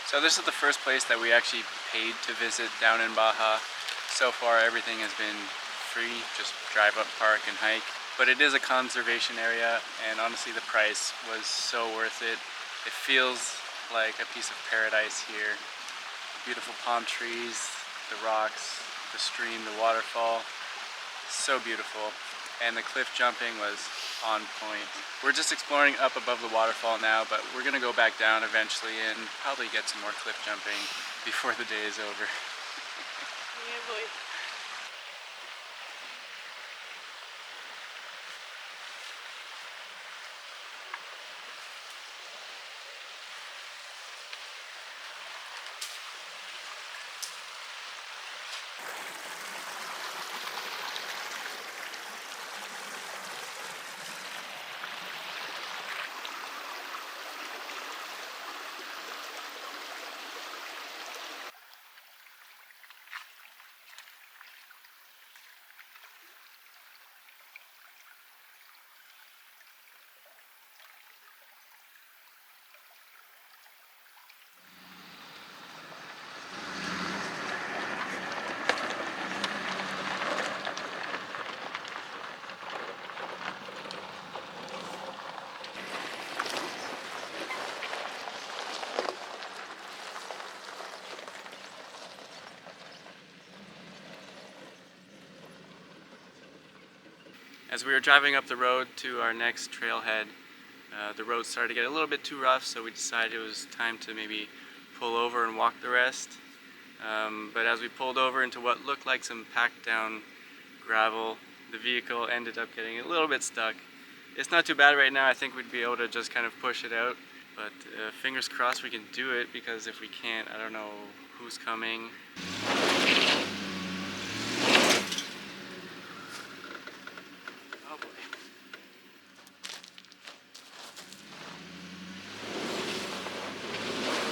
So this is the first place that we actually paid to visit down in Baja. So far everything has been free, just drive up, park and hike. But it is a conservation area, and honestly the price was so worth it. It feels like a piece of paradise here. The beautiful palm trees, the rocks, the stream, the waterfall. So beautiful. And the cliff jumping was on point. We're just exploring up above the waterfall now, but we're gonna go back down eventually and probably get some more cliff jumping before the day is over. Yeah, boy. As we were driving up the road to our next trailhead, the road started to get a little bit too rough, so we decided it was time to maybe pull over and walk the rest. But as we pulled over into what looked like some packed down gravel, the vehicle ended up getting a little bit stuck. It's not too bad right now. I think we'd be able to just kind of push it out, but fingers crossed we can do it, because if we can't, I don't know who's coming. Oh boy.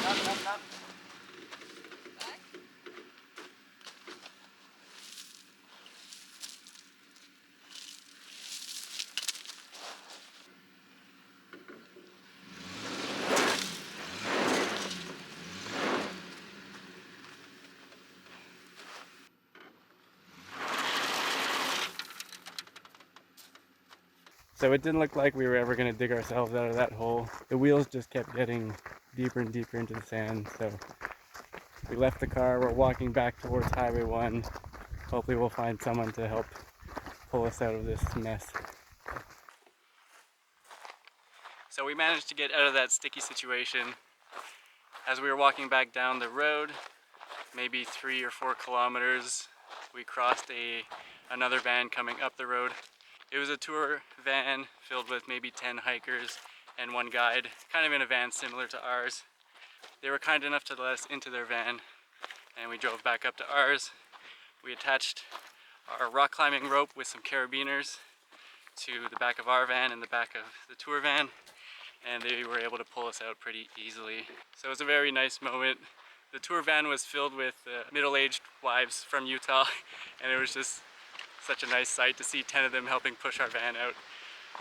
Stop, stop, stop. So it didn't look like we were ever going to dig ourselves out of that hole. The wheels just kept getting deeper and deeper into the sand, so we left the car. We're walking back towards Highway 1. Hopefully we'll find someone to help pull us out of this mess. So we managed to get out of that sticky situation. As we were walking back down the road, maybe 3 or 4 kilometers, we crossed another van coming up the road. It was a tour van filled with maybe 10 hikers and 1 guide, kind of in a van similar to ours. They were kind enough to let us into their van, and we drove back up to ours. We attached our rock climbing rope with some carabiners to the back of our van and the back of the tour van, and they were able to pull us out pretty easily. So it was a very nice moment. The tour van was filled with middle-aged wives from Utah, and it was just such a nice sight to see 10 of them helping push our van out.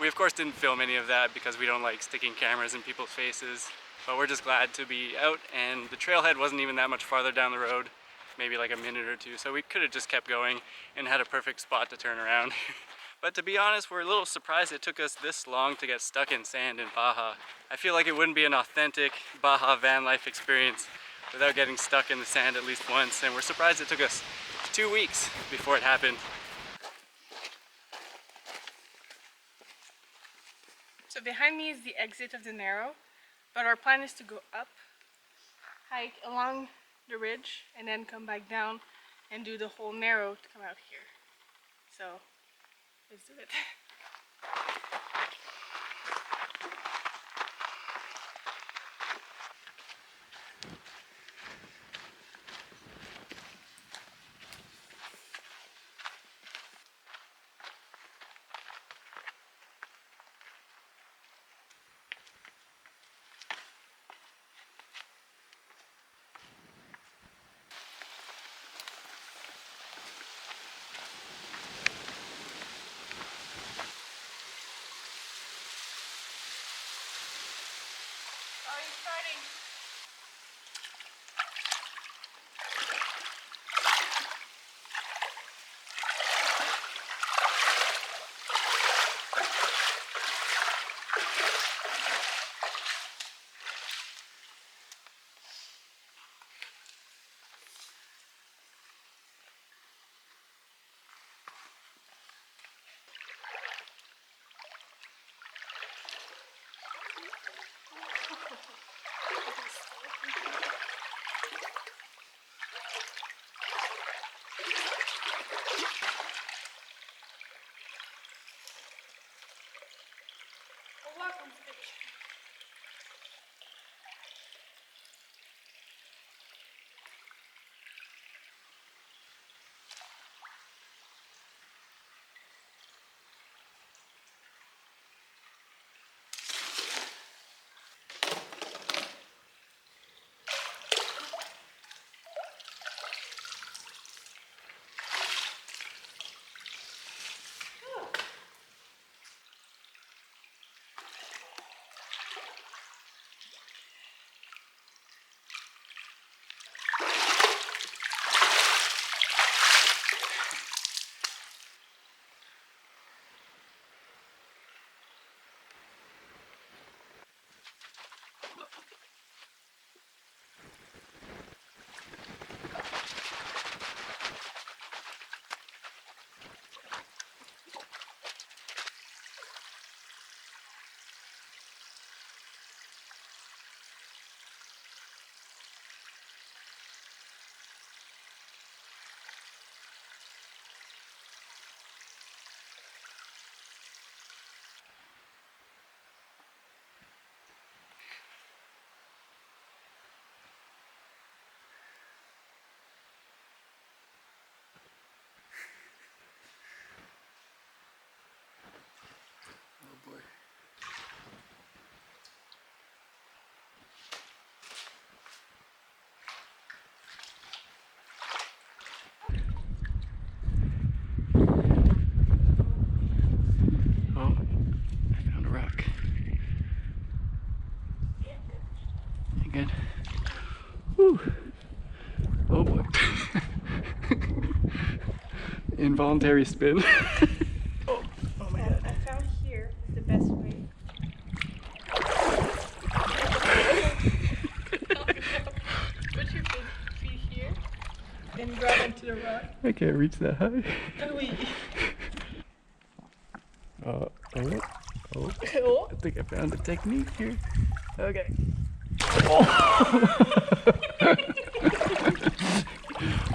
We of course didn't film any of that because we don't like sticking cameras in people's faces, but we're just glad to be out, and the trailhead wasn't even that much farther down the road, maybe like a minute or two, so we could have just kept going and had a perfect spot to turn around. But to be honest, we're a little surprised it took us this long to get stuck in sand in Baja. I feel like it wouldn't be an authentic Baja van life experience without getting stuck in the sand at least once, and we're surprised it took us 2 weeks before it happened. So behind me is the exit of the Narrow, but our plan is to go up, hike along the ridge, and then come back down and do the whole Narrow to come out here. So let's do it. Are you starting? good. Whew. Oh boy. Involuntary spin. Oh my god. I found here is the best way. Put your feet here, then grab onto the rock. I can't reach that high. Oh, Oh. oh. I think I found a technique here. Okay. Oh.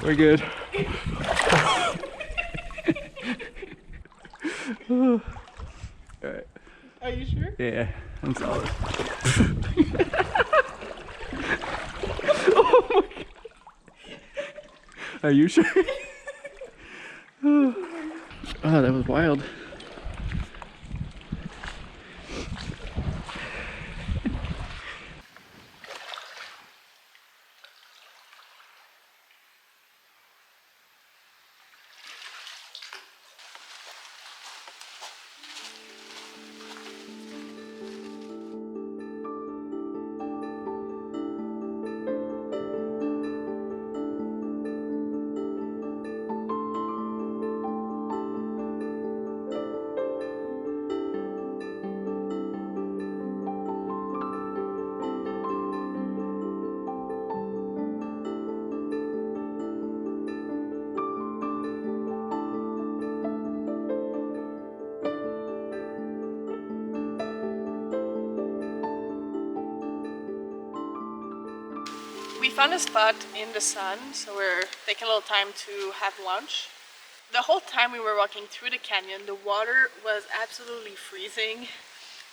We're good. Alright. Are you sure? Yeah, I'm solid. Are you sure? Oh, that was wild. We found a spot in the sun, so we're taking a little time to have lunch. The whole time we were walking through the canyon, the water was absolutely freezing.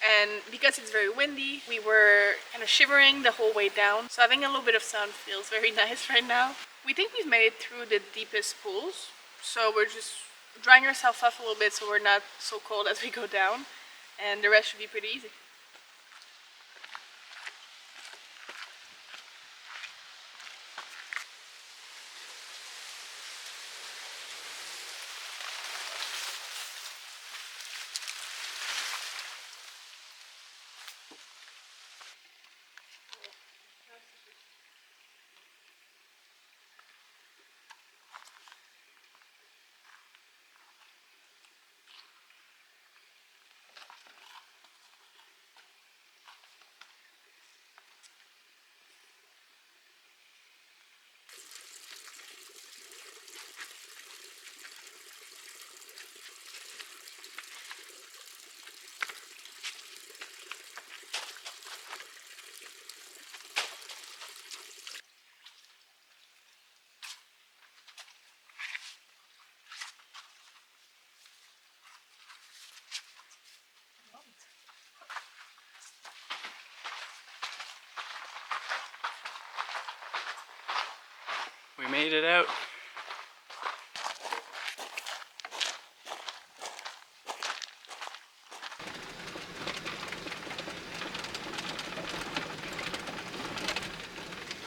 And because it's very windy, we were kind of shivering the whole way down. So having a little bit of sun feels very nice right now. We think we've made it through the deepest pools. So we're just drying ourselves off a little bit so we're not so cold as we go down. And the rest should be pretty easy. We made it out.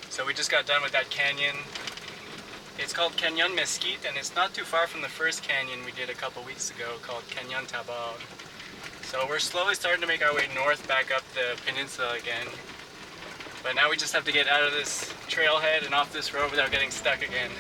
So we just got done with that canyon. It's called Canyon Mesquite, and it's not too far from the first canyon we did a couple weeks ago called Canyon Tabal. So we're slowly starting to make our way north back up the peninsula again. But now we just have to get out of this trailhead and off this road without getting stuck again.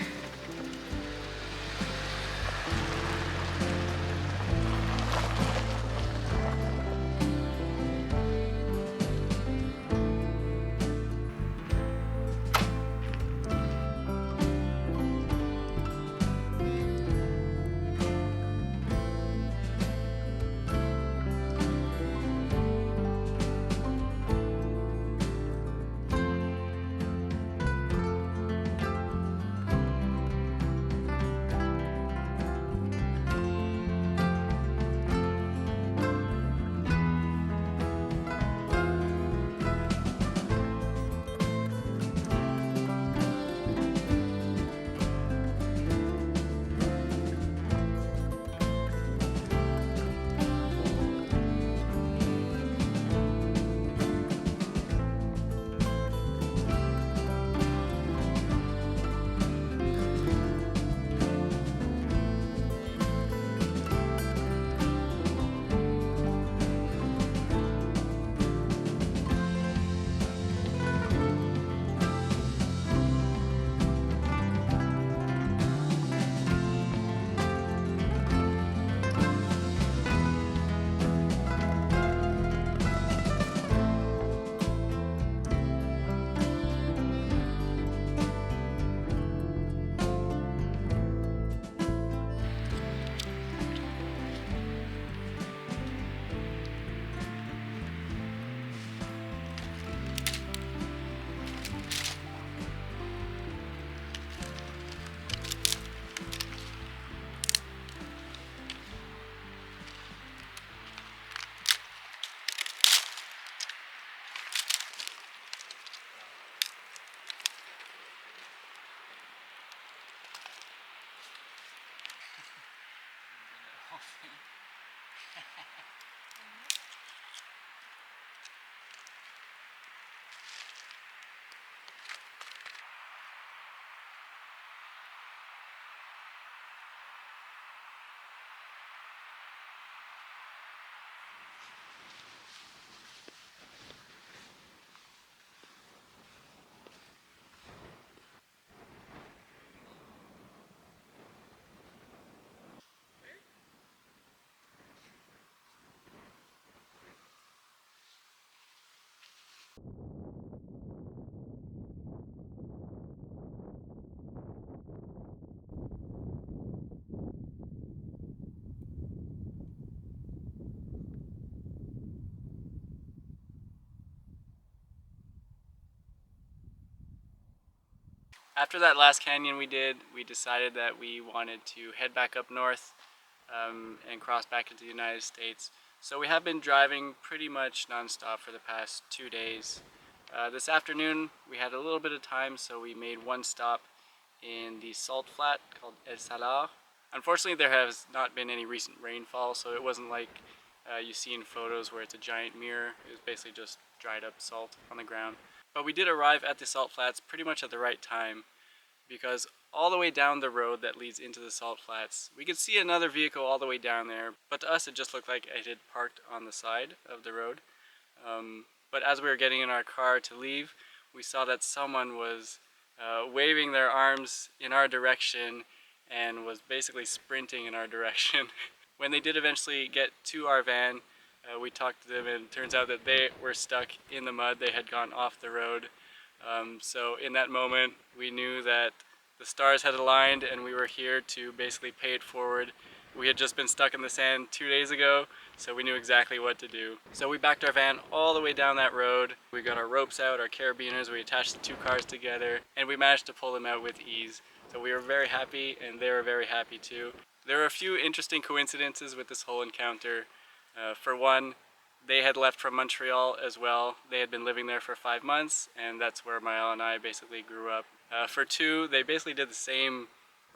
off. After that last canyon we did, we decided that we wanted to head back up north and cross back into the United States. So we have been driving pretty much non-stop for the past 2 days. This afternoon we had a little bit of time, so we made one stop in the salt flat called El Salar. Unfortunately, there has not been any recent rainfall, so it wasn't like you see in photos where it's a giant mirror. It was basically just dried up salt on the ground. But we did arrive at the salt flats pretty much at the right time, because all the way down the road that leads into the salt flats, we could see another vehicle all the way down there, but to us it just looked like it had parked on the side of the road. But as we were getting in our car to leave, we saw that someone was waving their arms in our direction and was basically sprinting in our direction. When they did eventually get to our van, we talked to them, and it turns out that they were stuck in the mud. They had gone off the road. So in that moment, we knew that the stars had aligned and we were here to basically pay it forward. We had just been stuck in the sand 2 days ago, so we knew exactly what to do. So we backed our van all the way down that road. We got our ropes out, our carabiners, we attached the two cars together, and we managed to pull them out with ease. So we were very happy, and they were very happy too. There were a few interesting coincidences with this whole encounter. For one, they had left from Montreal as well. They had been living there for 5 months, and that's where Maëlle and I basically grew up. For two, they basically did the same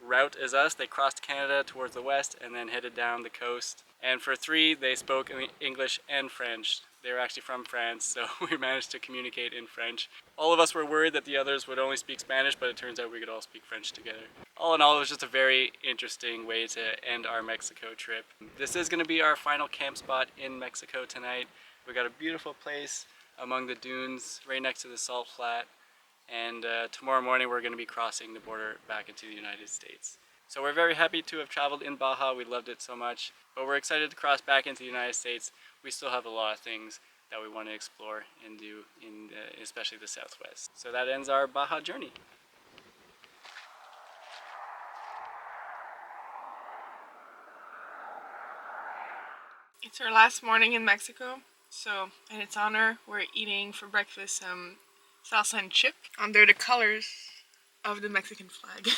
route as us. They crossed Canada towards the west and then headed down the coast. And for three, they spoke English and French. They were actually from France, so we managed to communicate in French. All of us were worried that the others would only speak Spanish, but it turns out we could all speak French together. All in all, it was just a very interesting way to end our Mexico trip. This is going to be our final camp spot in Mexico tonight. We got a beautiful place among the dunes right next to the salt flat, and tomorrow morning we're going to be crossing the border back into the United States. So we're very happy to have traveled in Baja. We loved it so much, but we're excited to cross back into the United States. We still have a lot of things that we want to explore and do in especially the Southwest. So that ends our Baja journey. It's our last morning in Mexico, so in its honor, we're eating for breakfast some salsa and chip under the colors of the Mexican flag.